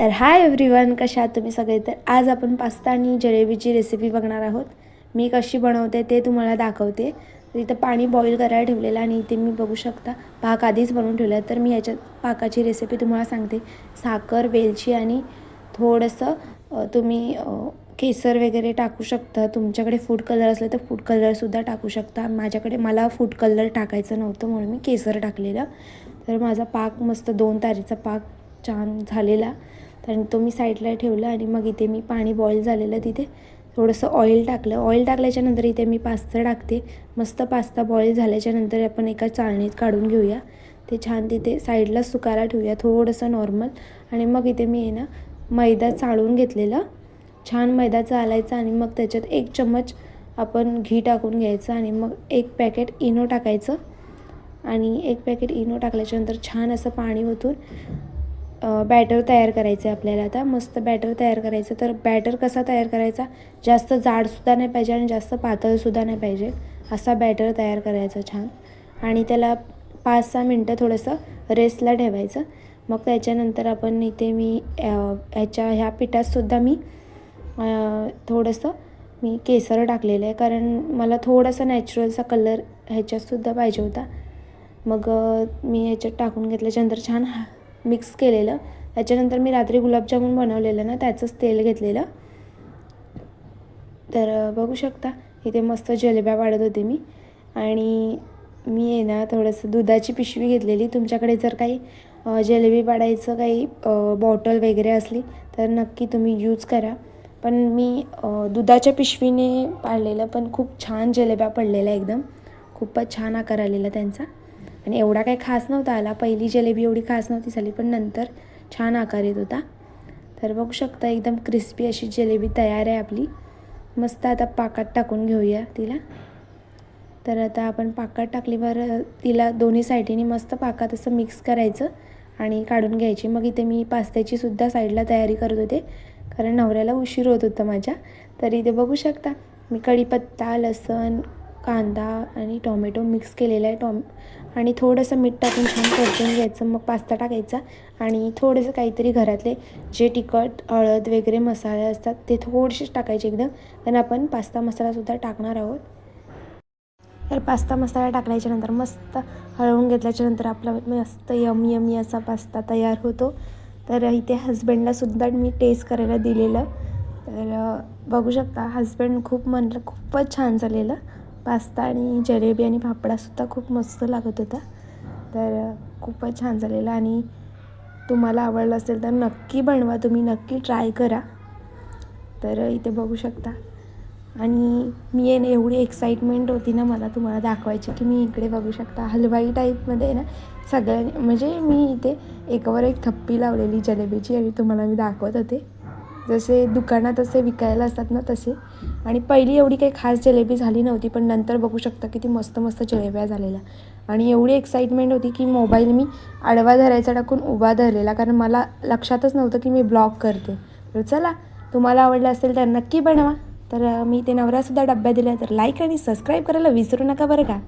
तर hi everyone, कशा आहात तुम्ही सगळे. तर आज आपण पास्ता आणि जलेबीची रेसिपी बघणार आहोत. मी कशी बनवते ते तुम्हाला दाखवते. तर इथं पाणी बॉईल करायला ठेवलेलं आणि इथे मी बघू शकता पाक आधीच बनवून ठेवला आहे. तर मी याच्यात पाकाची रेसिपी तुम्हाला सांगते. साखर, वेलची आणि थोडंसं तुम्ही केसर वगैरे टाकू शकता. तुमच्याकडे फूड कलर असलं तर फूड कलरसुद्धा टाकू शकता. मला फूड कलर टाकायचं नव्हतं म्हणून मी केसर टाकलेलं. तर माझा पाक मस्त 2 तारीचा पाक छान झालेला. तर तो मी साईडला ठेवला आणि मग इथे मी पाणी बॉईल झालेलं तिथे थोडंसं ऑइल टाकलं. ऑइल टाकल्याच्यानंतर इथे मी पास्ता टाकते. मस्त पास्ता बॉईल झाल्याच्यानंतर आपण एका चाळणीत काढून घेऊया. ते छान तिथे साईडला सुकायला ठेवूया थोडंसं नॉर्मल. आणि मग इथे मी मैदा चाळून घेतलेला. छान मैदा चालायचा आणि मग त्याच्यात 1 चम्मच आपण घी टाकून घ्यायचं आणि मग 1 पॅकेट इनो टाकायचं. आणि 1 पॅकेट इनो टाकल्याच्यानंतर छान असं पाणी ओतून बॅटर तयार करायचं आहे आपल्याला. आता मस्त बॅटर तयार करायचं. तर बॅटर कसा तयार करायचा, जास्त जाडसुद्धा नाही पाहिजे आणि जास्त पातळसुद्धा नाही पाहिजे, असा बॅटर तयार करायचा छान. आणि त्याला 5-6 मिनटं थोडंसं रेस्टला ठेवायचं. मग त्याच्यानंतर आपण इथे मी ह्या पिठातसुद्धा मी थोडंसं केसर टाकलेलं आहे, कारण मला थोडासा नॅचरलचा कलर ह्याच्यातसुद्धा पाहिजे होता. मग मी ह्याच्यात टाकून घेतल्याच्यानंतर छान मिक्स केलेलं. त्याच्यानंतर मी रात्री गुलाबजामुन बनवलेलं ना, त्याचंच तेल घेतलेलं. तर बघू शकता इथे मस्त जलेब्या पाडत होते मी. आणि मी थोडंसं दुधाची पिशवी घेतलेली. तुमच्याकडे जर काही जलेबी पाडायचं काही बॉटल वगैरे असली तर नक्की तुम्ही यूज करा. पण मी दुधाच्या पिशवीने पाडलेलं, पण खूप छान जलेब्या पडलेल्या एकदम. खूपच छान आकार आलेला त्यांचा. आणि एवढा काही खास नव्हता आला. पहिली जलेबी एवढी खास नव्हती झाली, पण नंतर छान आकार येत होता. तर बघू शकता एकदम क्रिस्पी अशी जलेबी तयार आहे आपली. मस्त आता पाकात टाकून घेऊया तिला. तर आता आपण पाकात टाकल्यावर तिला दोन्ही साईडीने मस्त पाकात असं मिक्स करायचं आणि काढून घ्यायची. मग इथे मी पास्त्याची सुद्धा साईडला तयारी करत होते, कारण नवऱ्याला उशीर होत होता माझ्या. तर इथे बघू शकता मी कढीपत्ता, लसूण, कांदा आणि टोमॅटो मिक्स केलेला आहे. आणि थोडंसं मीठ टाकून छान परतून घ्यायचं. मग पास्ता टाकायचा आणि थोडंसं काहीतरी घरातले जे तिखट, हळद वगैरे मसाले असतात ते थोडेसेच टाकायचे एकदम, कारण आपण पास्ता मसालासुद्धा टाकणार आहोत. तर पास्ता मसाला टाकल्याच्यानंतर मस्त हलवून घेतल्याच्यानंतर आपला मस्त यमी असा पास्ता तयार होतो. तर इथे हजबंडलासुद्धा मी टेस्ट करायला दिलेलं. तर बघू शकता हजबंड खूप म्हणलं खूपच छान झालेलं. पास्ता आणि जलेबी आणि फाफडासुद्धा खूप मस्त लागत होता. तर खूपच छान झालेलं. आणि तुम्हाला आवडलं असेल तर नक्की बनवा, तुम्ही नक्की ट्राय करा. तर इथे बघू शकता. आणि मी एवढी एक्साइटमेंट होती ना मला तुम्हाला दाखवायची, की मी इकडे बघू शकता हलवाई टाईपमध्ये सगळ्यांनी म्हणजे मी इथे एकावर एक थप्पी लावलेली जलेबीची आणि तुम्हाला मी दाखवत होते. जसे दुकानात असे विकायला असतात ना तसे. आणि पहिली एवढी काही खास जलेबी झाली नव्हती, पण नंतर बघू शकता किती मस्त मस्त जलेब्या झालेल्या. आणि एवढी एक्साइटमेंट होती की मोबाईल मी आडवा धरायचा टाकून उभा धरलेला, कारण मला लक्षातच नव्हतं की मी ब्लॉग करते. तर चला, तुम्हाला आवडलं असेल तर नक्की बनवा. तर मी ते नवऱ्यासुद्धा डब्या दिल्या. तर लाईक आणि सबस्क्राईब करायला विसरू नका बरं का.